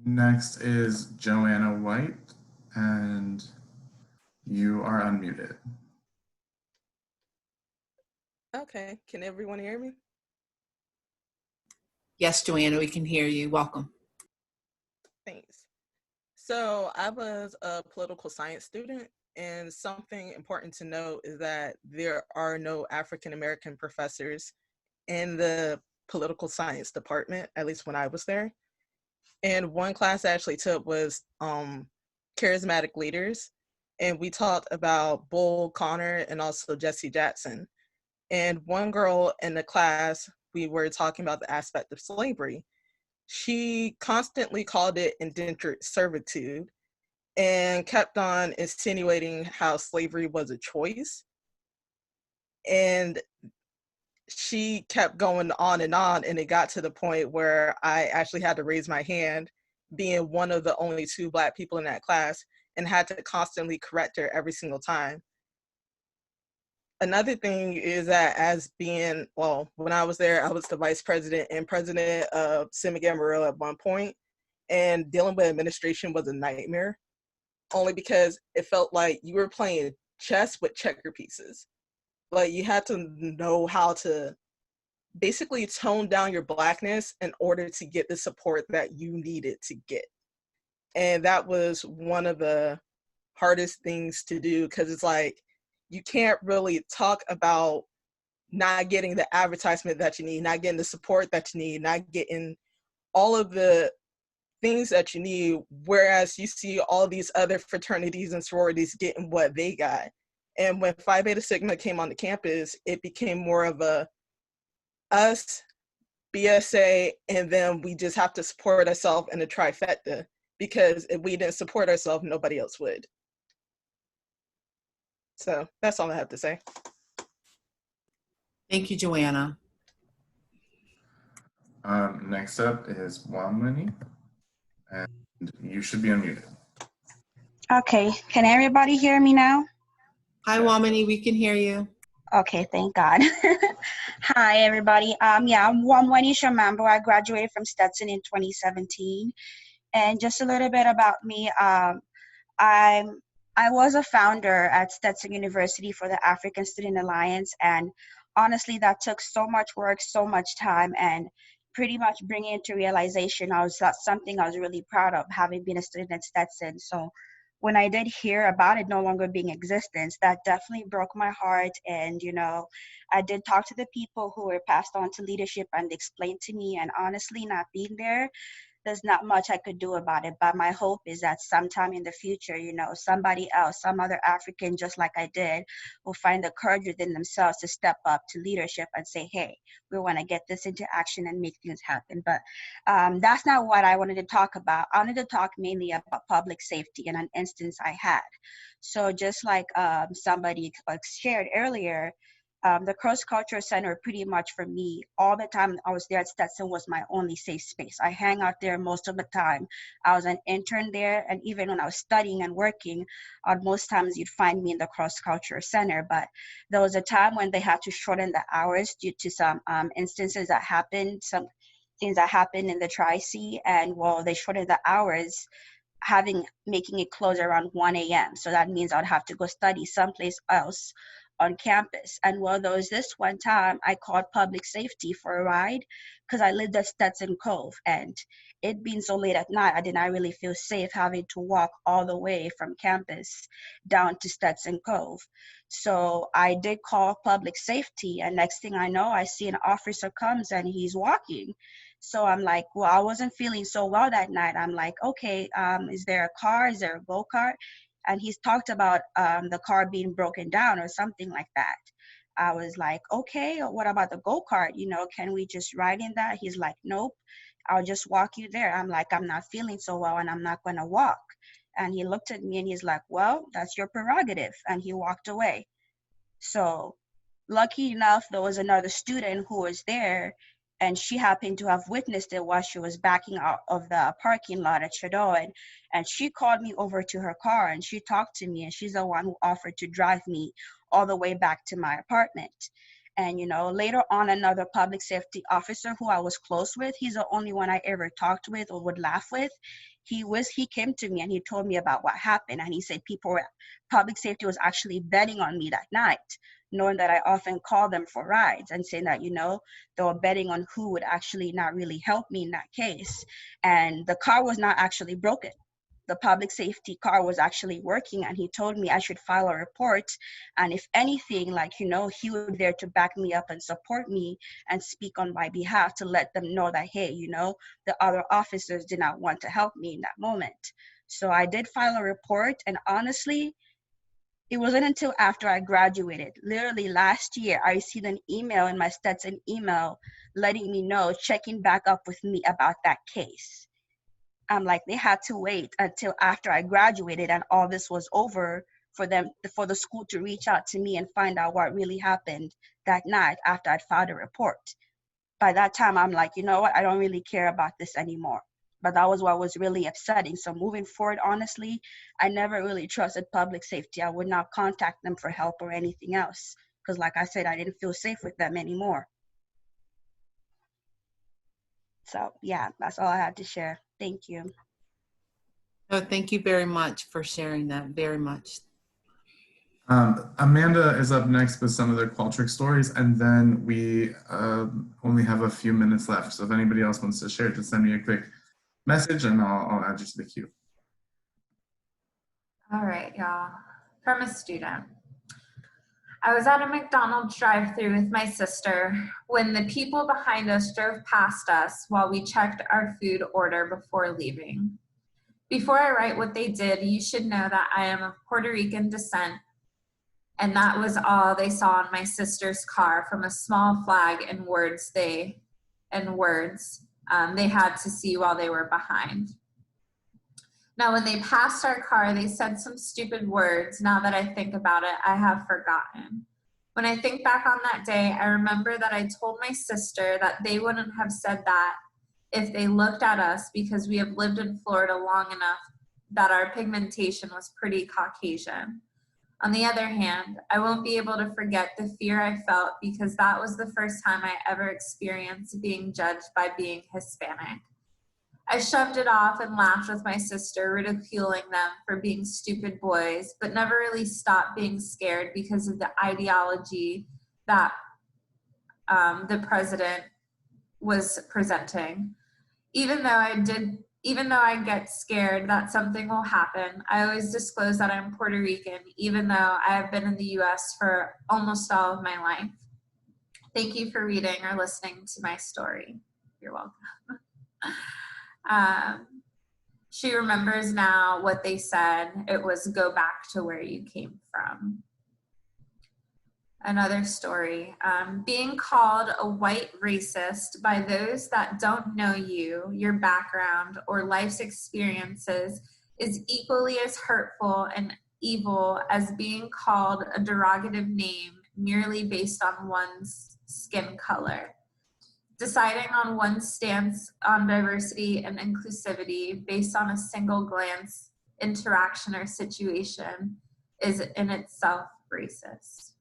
Next is Joanna White, and you are unmuted. Okay, can everyone hear me? Yes, Joanna, we can hear you. Welcome. Thanks. So I was a political science student, and something important to note is that there are no African American professors in the political science department, at least when I was there. And one class I actually took was charismatic leaders, and we talked about Bull Connor and also Jesse Jackson. And one girl in the class, we were talking about the aspect of slavery. She constantly called it indentured servitude and kept on insinuating how slavery was a choice. And she kept going on, and it got to the point where I actually had to raise my hand, being one of the only 2 Black people in that class, and had to constantly correct her every single time. Another thing is that as being, well, when I was there, I was the vice president and president of Sigma Gamma Rho at one point, and dealing with administration was a nightmare, only because it felt like you were playing chess with checker pieces. Like, you had to know how to basically tone down your Blackness in order to get the support that you needed to get. And that was one of the hardest things to do, because it's like, you can't really talk about not getting the advertisement that you need, not getting the support that you need, not getting all of the things that you need, whereas you see all these other fraternities and sororities getting what they got. And when Phi Beta Sigma came on the campus, it became more of a us, BSA, and then we just have to support ourselves in a trifecta, because if we didn't support ourselves, nobody else would. So that's all I have to say. Thank you, Joanna. Next up is Wamini, and you should be unmuted. Okay, can everybody hear me now? Hi, Wamini, we can hear you. Okay, thank God. Hi, everybody. Yeah, I'm Wamini Shamambo. I graduated from Stetson in 2017. And just a little bit about me. I was a founder at Stetson University for the African Student Alliance, and honestly, that took so much work, so much time, and pretty much bringing into realization that's something I was really proud of, having been a student at Stetson. So when I did hear about it no longer being in existence, that definitely broke my heart. And, you know, I did talk to the people who were passed on to leadership, and they explained to me, and honestly, not being there's not much I could do about it. But my hope is that sometime in the future, you know, somebody else, some other African, just like I did, will find the courage within themselves to step up to leadership and say, hey, we want to get this into action and make things happen. But that's not what I wanted to talk about. I wanted to talk mainly about public safety and an instance I had. So just like somebody shared earlier, the Cross Cultural Center pretty much for me, all the time I was there at Stetson was my only safe space. I hang out there most of the time. I was an intern there, and even when I was studying and working, most times you'd find me in the Cross Cultural Center. But there was a time when they had to shorten the hours due to some instances that happened, some things that happened in the Tri-C, and well, they shortened the hours, making it close around 1 a.m. So that means I'd have to go study someplace else on campus. And well, there was this one time I called public safety for a ride because I lived at Stetson Cove, and it being so late at night, I did not really feel safe having to walk all the way from campus down to Stetson Cove. So I did call public safety, and next thing I know, I see an officer comes and he's walking. So I'm like, well, I wasn't feeling so well that night. I'm like, okay, is there a car? Is there a go-kart? And he's talked about the car being broken down or something like that. I was like, okay, what about the go-kart? You know, can we just ride in that? He's like, nope, I'll just walk you there. I'm like, I'm not feeling so well and I'm not gonna walk. And he looked at me and he's like, well, that's your prerogative. And he walked away. So lucky enough, there was another student who was there, and she happened to have witnessed it while she was backing out of the parking lot at Shadow. And she called me over to her car and she talked to me, and she's the one who offered to drive me all the way back to my apartment. And, you know, later on, another public safety officer who I was close with, he's the only one I ever talked with or would laugh with. He came to me and he told me about what happened. And he said public safety was actually betting on me that night, knowing that I often call them for rides, and saying that, you know, they were betting on who would actually not really help me in that case. And the car was not actually broken. The public safety car was actually working, and he told me I should file a report. And if anything, like, you know, he was there to back me up and support me and speak on my behalf to let them know that, hey, you know, the other officers did not want to help me in that moment. So I did file a report, and honestly, it wasn't until after I graduated, literally last year, I received an email in my Stetson email letting me know, checking back up with me about that case. I'm like, they had to wait until after I graduated and all this was over for the school to reach out to me and find out what really happened that night after I'd filed a report. By that time, I'm like, you know what? I don't really care about this anymore. But that was what was really upsetting. So moving forward, honestly, I never really trusted public safety. I would not contact them for help or anything else, because like I said, I didn't feel safe with them anymore. So yeah, that's all I had to share. Thank you. Oh, thank you very much for sharing that, very much. Amanda is up next with some of their Qualtrics stories, and then we only have a few minutes left. So if anybody else wants to share, just send me a quick message and I'll add you to the queue. All right, y'all. From a student. I was at a McDonald's drive-thru with my sister when the people behind us drove past us while we checked our food order before leaving. Before I write what they did, you should know that I am of Puerto Rican descent, and that was all they saw in my sister's car from a small flag and words they had to see while they were behind. Now, when they passed our car, they said some stupid words. Now that I think about it, I have forgotten. When I think back on that day, I remember that I told my sister that they wouldn't have said that if they looked at us, because we have lived in Florida long enough that our pigmentation was pretty Caucasian. On the other hand, I won't be able to forget the fear I felt, because that was the first time I ever experienced being judged by being Hispanic. I shoved it off and laughed with my sister, ridiculing them for being stupid boys, but never really stopped being scared because of the ideology that the president was presenting. Even though I get scared that something will happen, I always disclose that I'm Puerto Rican, even though I have been in the US for almost all of my life. Thank you for reading or listening to my story. You're welcome. She remembers now what they said. It was go back to where you came from. Another story, being called a white racist by those that don't know you, your background, or life's experiences is equally as hurtful and evil as being called a derogative name merely based on one's skin color. Deciding on one's stance on diversity and inclusivity based on a single glance, interaction, or situation is in itself racist.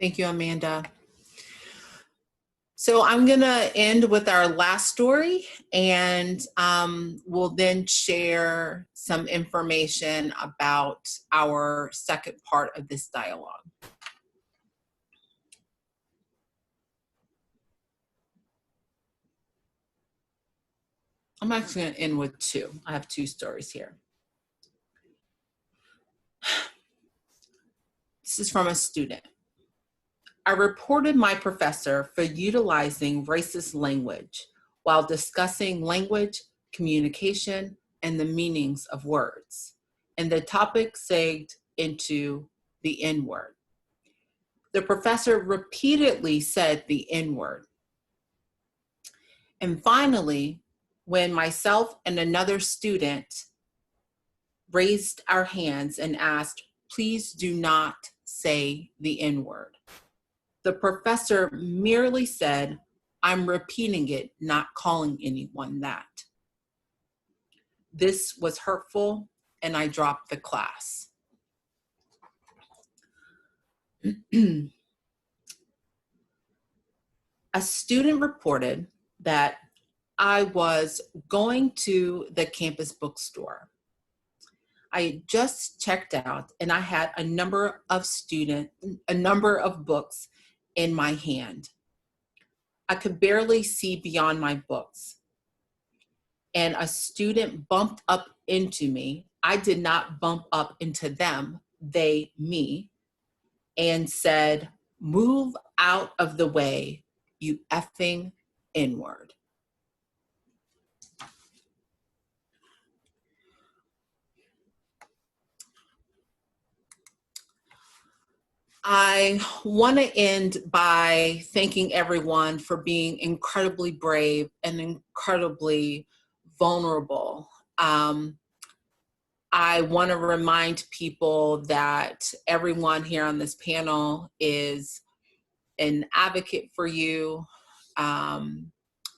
Thank you, Amanda. So I'm gonna end with our last story, and we'll then share some information about our second part of this dialogue. I'm actually gonna end with two. I have two stories here. This is from a student. I reported my professor for utilizing racist language while discussing language, communication, and the meanings of words. And the topic segued into the N-word. The professor repeatedly said the N-word. And finally, when myself and another student raised our hands and asked, please do not say the N-word, the professor merely said, I'm repeating it, not calling anyone that. This was hurtful, and I dropped the class. A student reported that I was going to the campus bookstore. I had just checked out, and I had a number of books in my hand. I could barely see beyond my books. And a student bumped up into me. I did not bump up into them, they, me, and said, move out of the way, you effing N-word. I want to end by thanking everyone for being incredibly brave and incredibly vulnerable. I want to remind people that everyone here on this panel is an advocate for you.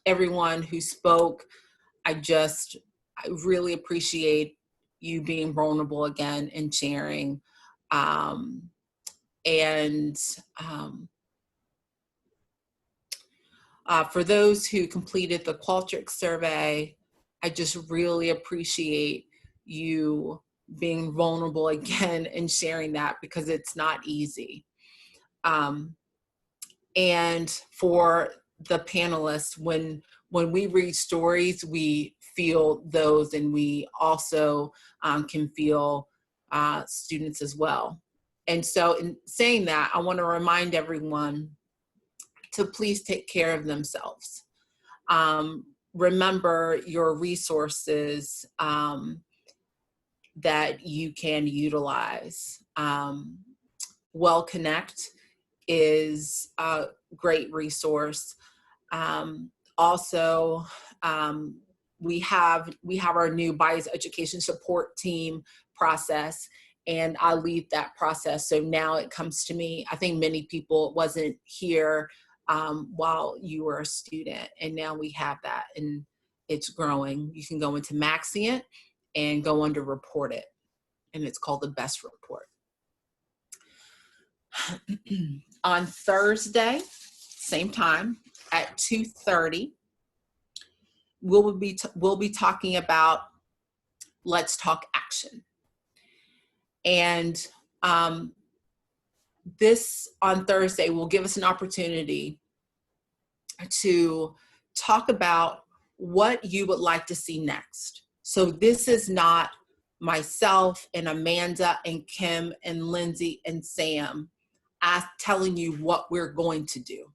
Everyone who spoke, I really appreciate you being vulnerable again and sharing. For those who completed the Qualtrics survey, I just really appreciate you being vulnerable again and sharing that, because it's not easy. And for the panelists, when we read stories, we feel those, and we also can feel students as well. And so in saying that, I want to remind everyone to please take care of themselves. Remember your resources that you can utilize. WellConnect is a great resource. Also, we have our new bias education support team process, and I lead that process. So now it comes to me. I think many people wasn't here while you were a student, and now we have that, and it's growing. You can go into Maxient and go under report it, and it's called the best report. On Thursday, same time at 2:30, we'll be talking about Let's Talk Action. And this on Thursday will give us an opportunity to talk about what you would like to see next. So this is not myself and Amanda and Kim and Lindsay and Sam telling you what we're going to do.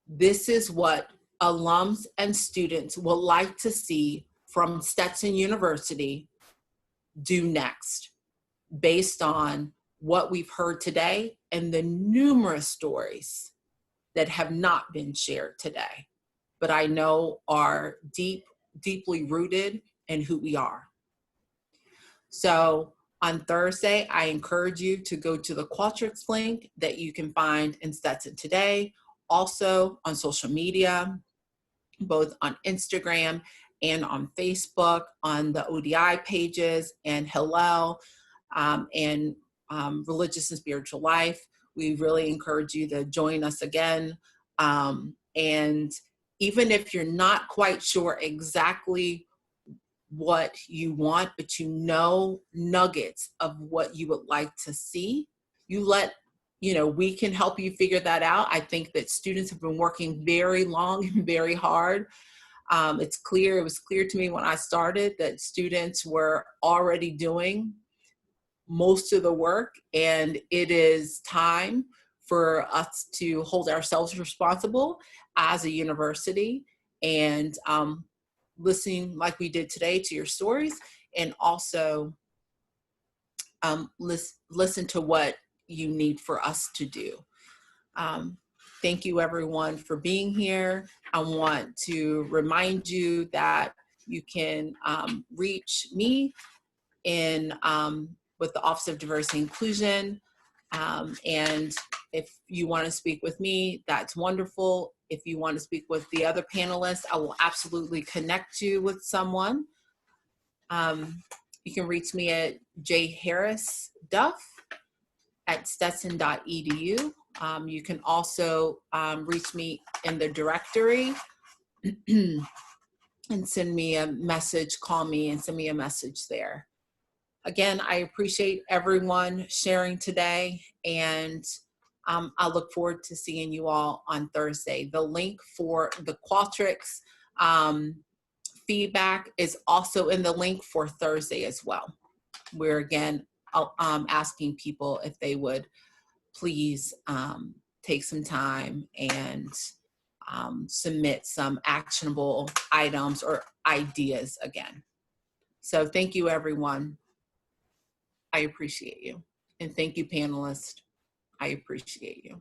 This is what alums and students would like to see from Stetson University do next, based on what we've heard today and the numerous stories that have not been shared today, but I know are deeply rooted in who we are. So on Thursday, I encourage you to go to the Qualtrics link that you can find in Stetson Today, also on social media, both on Instagram and on Facebook, on the ODI pages and Hillel and Religious and Spiritual Life. We really encourage you to join us again. And even if you're not quite sure exactly what you want, but you know nuggets of what you would like to see, we can help you figure that out. I think that students have been working very long and very hard. It was clear to me when I started that students were already doing most of the work, and it is time for us to hold ourselves responsible as a university and listening like we did today to your stories, and also listen to what you need for us to do. Thank you everyone for being here. I want to remind you that you can reach me with the Office of Diversity and Inclusion. And if you want to speak with me, that's wonderful. If you want to speak with the other panelists, I will absolutely connect you with someone. You can reach me at jharrisduff@stetson.edu. You can also reach me in the directory and send me a message, call me and send me a message there. Again, I appreciate everyone sharing today, and I look forward to seeing you all on Thursday. The link for the Qualtrics feedback is also in the link for Thursday as well. We're again asking people if they would please take some time and submit some actionable items or ideas again. So thank you, everyone. I appreciate you. And thank you, panelists. I appreciate you.